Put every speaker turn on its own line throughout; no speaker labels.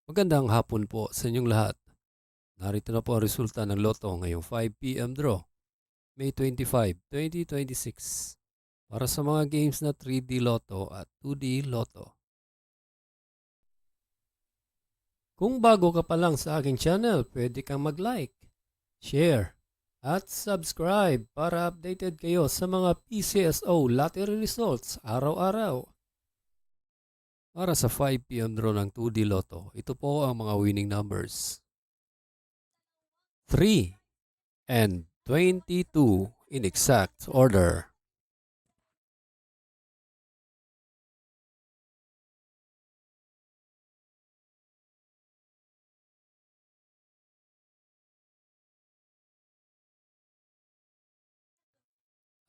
Magandang hapon po sa inyong lahat. Narito na po ang resulta ng Lotto ngayong 5 p.m. draw, May 25, 2026. Para sa mga games na 3D Lotto at 2D Lotto. Kung bago ka pa lang sa aking channel, pwede kang mag-like, share, at subscribe para updated kayo sa mga PCSO lottery results araw-araw. Para sa 5 p.m. draw ng 2D Lotto, ito po ang mga winning numbers. 3 and 22 in exact order.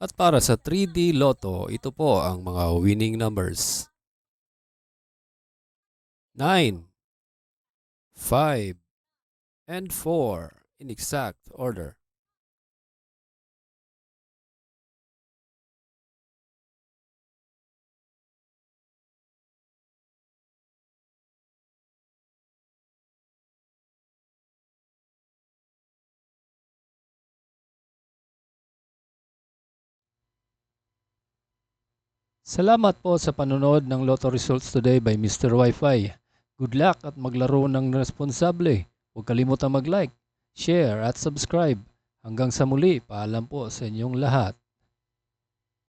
At para sa 3D Lotto, ito po ang mga winning numbers. 9, 5, and 4 in exact order.
Salamat po sa panonood ng Lotto Results today by Mr. Wi-Fi. Good luck at maglaro ng responsable. Huwag kalimutang mag-like, share at subscribe. Hanggang sa muli, paalam po sa inyong lahat.